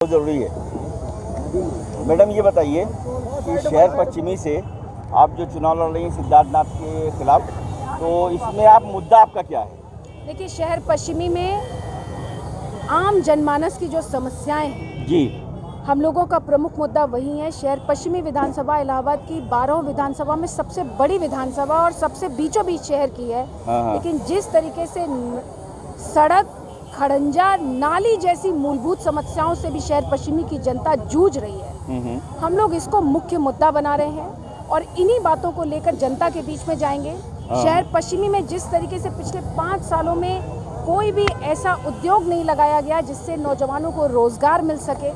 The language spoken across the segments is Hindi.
बहुत ज़रूरी है। मैडम ये बताइए कि शहर पश्चिमी से आप जो चुनाव लड़ रही हैं सिद्धार्थनाथ के खिलाफ, तो इसमें आप मुद्दा आपका क्या है? देखिए, शहर पश्चिमी में आम जनमानस की जो समस्याएं हैं जी, हम लोगों का प्रमुख मुद्दा वही है। शहर पश्चिमी विधानसभा इलाहाबाद की 12 विधानसभा में सबसे बड़ी विधानसभा और सबसे बीचों बीच शहर की है। हाँ। लेकिन जिस तरीके से सड़क, खड़ंजा, नाली जैसी मूलभूत समस्याओं से भी शहर पश्चिमी की जनता जूझ रही है, हम लोग इसको मुख्य मुद्दा बना रहे हैं और इन्हीं बातों को लेकर जनता के बीच में जाएंगे। शहर पश्चिमी में जिस तरीके से पिछले 5 सालों में कोई भी ऐसा उद्योग नहीं लगाया गया जिससे नौजवानों को रोजगार मिल सके,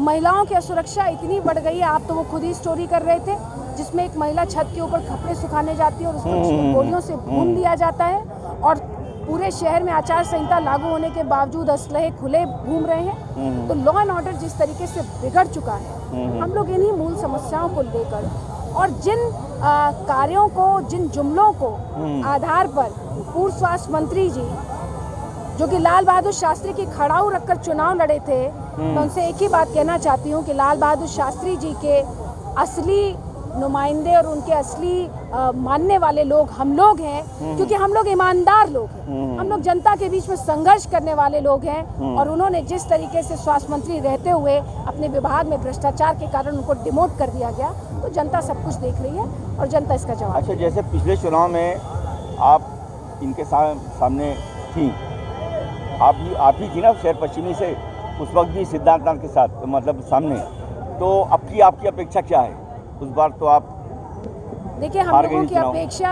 महिलाओं की असुरक्षा इतनी बढ़ गई है। आप तो वो खुद ही स्टोरी कर रहे थे जिसमें एक महिला छत के ऊपर कपड़े सुखाने जाती है और उसको गोलियों से भून दिया जाता है और पूरे शहर में आचार संहिता लागू होने के बावजूद असलहे खुले घूम रहे हैं। तो लॉ एंड ऑर्डर जिस तरीके से बिगड़ चुका है, हम लोग इन्हीं मूल समस्याओं को लेकर और जिन कार्यों को, जिन जुमलों को आधार पर पूर्व स्वास्थ्य मंत्री जी जो कि लाल बहादुर शास्त्री की खड़ाऊ रखकर चुनाव लड़े थे, मैं उनसे एक ही बात कहना चाहती हूँ कि लाल बहादुर शास्त्री जी के असली नुमाइंदे और उनके असली मानने वाले लोग हम लोग हैं, क्योंकि हम लोग ईमानदार लोग हैं, हम लोग जनता के बीच में संघर्ष करने वाले लोग हैं। और उन्होंने जिस तरीके से स्वास्थ्य मंत्री रहते हुए अपने विभाग में भ्रष्टाचार के कारण उनको डिमोट कर दिया गया, तो जनता सब कुछ देख रही है और जनता इसका जवाब। अच्छा, जैसे पिछले चुनाव में आप इनके सामने थी, आप ही थी ना शहर पश्चिमी से, उस वक्त भी सिद्धार्थनाथ के साथ मतलब सामने, तो अब की आपकी अपेक्षा क्या है? उस बार तो आप देखिए, हम लोगों की अपेक्षा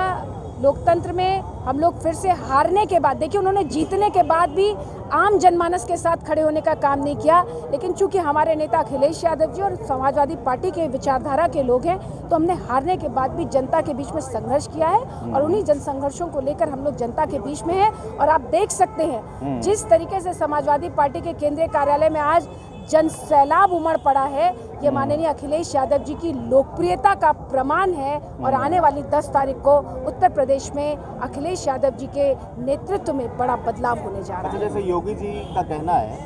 लोकतंत्र में हम लोग फिर से हारने के बाद, देखिए उन्होंने जीतने के बाद भी आम जनमानस के साथ खड़े होने का काम नहीं किया, लेकिन चूंकि हमारे नेता अखिलेश यादव जी और समाजवादी पार्टी के विचारधारा के लोग हैं, तो हमने हारने के बाद भी जनता के बीच में संघर्ष किया है और उन्हीं जन संघर्षों को लेकर हम लोग जनता के बीच में हैं। और आप देख सकते हैं जिस तरीके से समाजवादी पार्टी के केंद्रीय कार्यालय में आज जन सैलाब उमड़ पड़ा है, ये माननीय अखिलेश यादव जी की लोकप्रियता का प्रमाण है। और आने वाली 10 तारीख को उत्तर प्रदेश में अखिलेश यादव जी के नेतृत्व में बड़ा बदलाव होने जा रहा है। जैसे योगी जी का कहना है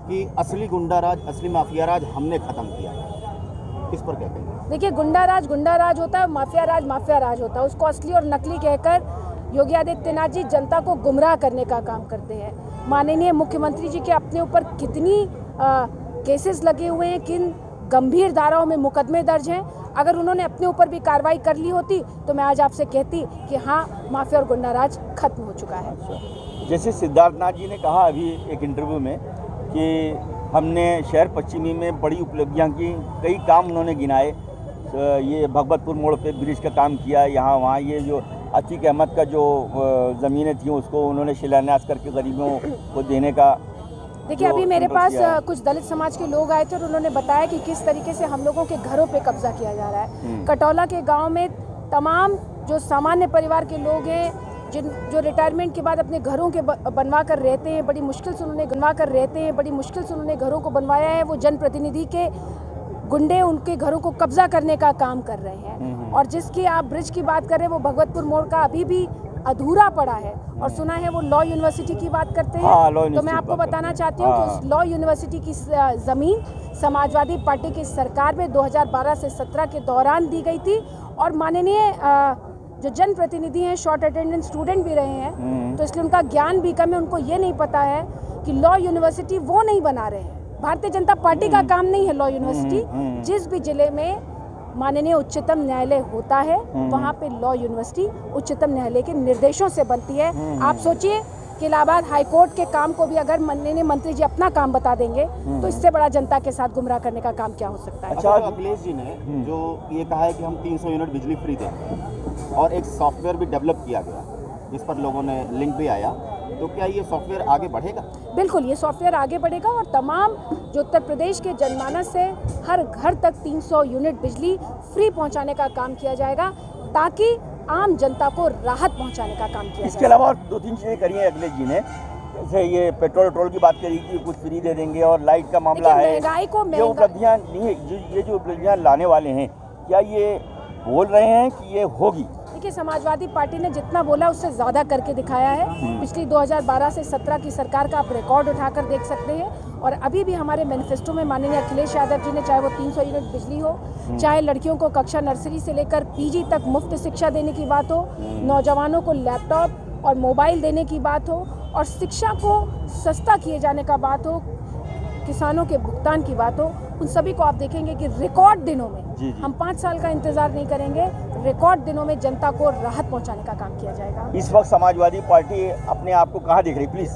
कि असली गुंडा राज, असली माफिया राज हमने खत्म किया, इस पर क्या कहेंगे? देखिए, गुंडा राज होता है, माफिया राज होता है। उसको असली और नकली कहकर योगी आदित्यनाथ जी जनता को गुमराह करने का काम करते हैं। माननीय मुख्यमंत्री जी के अपने ऊपर कितनी केसेस लगे हुए हैं, किन गंभीर धाराओं में मुकदमे दर्ज हैं। अगर उन्होंने अपने ऊपर भी कार्रवाई कर ली होती तो मैं आज आपसे कहती कि हाँ, माफिया और गुंडा राज खत्म हो चुका है। जैसे सिद्धार्थनाथ जी ने कहा अभी एक इंटरव्यू में कि हमने शहर पश्चिमी में बड़ी उपलब्धियां की, कई काम उन्होंने गिनाए, ये भगवतपुर मोड़ पे ब्रिज का काम किया, यहाँ वहाँ ये जो अतीक अहमद का जो ज़मीनें थी उसको उन्होंने शिलान्यास करके गरीबों को देने का। देखिए, अभी मेरे पास कुछ दलित समाज के लोग आए थे और उन्होंने बताया कि किस तरीके से हम लोगों के घरों पे कब्जा किया जा रहा है। कटौला के गांव में तमाम जो सामान्य परिवार के लोग हैं, जो रिटायरमेंट के बाद अपने घरों के बनवा कर रहते हैं, बड़ी मुश्किल से उन्होंने घरों को बनवाया है, वो जनप्रतिनिधि के गुंडे उनके घरों को कब्जा करने का काम कर रहे हैं। और जिसकी आप ब्रिज की बात कर रहे हैं, वो भगवतपुर मोड़ का अभी भी अधूरा पड़ा है और सुना है वो लॉ यूनिवर्सिटी की बात करते हैं। तो मैं आपको बताना चाहती हूँ कि उस लॉ यूनिवर्सिटी की ज़मीन समाजवादी पार्टी की सरकार में 2012 से 17 के दौरान दी गई थी और माननीय जो जनप्रतिनिधि हैं शॉर्ट अटेंडेंस स्टूडेंट भी रहे हैं, तो इसलिए उनका ज्ञान भी कम है। उनको ये नहीं पता है कि लॉ यूनिवर्सिटी वो नहीं बना रहे हैं, भारतीय जनता पार्टी का काम नहीं है लॉ यूनिवर्सिटी। जिस भी जिले में माननीय उच्चतम न्यायालय होता है वहाँ पे लॉ यूनिवर्सिटी उच्चतम न्यायालय के निर्देशों से बनती है। आप सोचिए कि इलाहाबाद हाईकोर्ट के काम को भी अगर माननीय मंत्री जी अपना काम बता देंगे तो इससे बड़ा जनता के साथ गुमराह करने का काम क्या हो सकता है। अच्छा, अखिलेश जी ने जो ये कहा है कि हम 300 यूनिट बिजली फ्री देंगे और एक सॉफ्टवेयर भी डेवलप किया गया जिस पर लोगों ने लिंक भी आया, तो क्या ये सॉफ्टवेयर आगे बढ़ेगा? बिल्कुल, ये सॉफ्टवेयर आगे बढ़ेगा और तमाम जो उत्तर प्रदेश के जनमानस है हर घर तक 300 यूनिट बिजली फ्री पहुंचाने का काम किया जाएगा ताकि आम जनता को राहत पहुंचाने का काम किया। इसके अलावा और 2-3 चीज़ें करी हैं अखिलेश जी ने, जैसे ये पेट्रोल की बात करी कि कुछ फ्री दे देंगे और लाइट का मामला है। महंगाई को ये उपलब्धियाँ नहीं, ये जो उपलब्धियाँ लाने वाले हैं, क्या ये बोल रहे हैं कि ये होगी? देखिए, समाजवादी पार्टी ने जितना बोला उससे ज़्यादा करके दिखाया है। पिछली 2012 से 17 की सरकार का आप रिकॉर्ड उठाकर देख सकते हैं। और अभी भी हमारे मैनिफेस्टो में माननीय अखिलेश यादव जी ने, चाहे वो 300 यूनिट बिजली हो, चाहे लड़कियों को कक्षा नर्सरी से लेकर पीजी तक मुफ्त शिक्षा देने की बात हो, नौजवानों को लैपटॉप और मोबाइल देने की बात हो, और शिक्षा को सस्ता किए जाने का बात हो, किसानों के भुगतान की बात हो, उन सभी को आप देखेंगे कि रिकॉर्ड दिनों में, हम 5 साल का इंतजार नहीं करेंगे, रिकॉर्ड दिनों में जनता को राहत पहुंचाने का काम किया जाएगा। इस वक्त समाजवादी पार्टी अपने आप को कहाँ देख रही, प्लीज?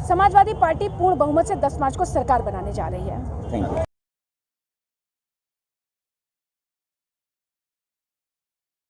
समाजवादी पार्टी पूर्ण बहुमत से 10 मार्च को सरकार बनाने जा रही है। Thank you.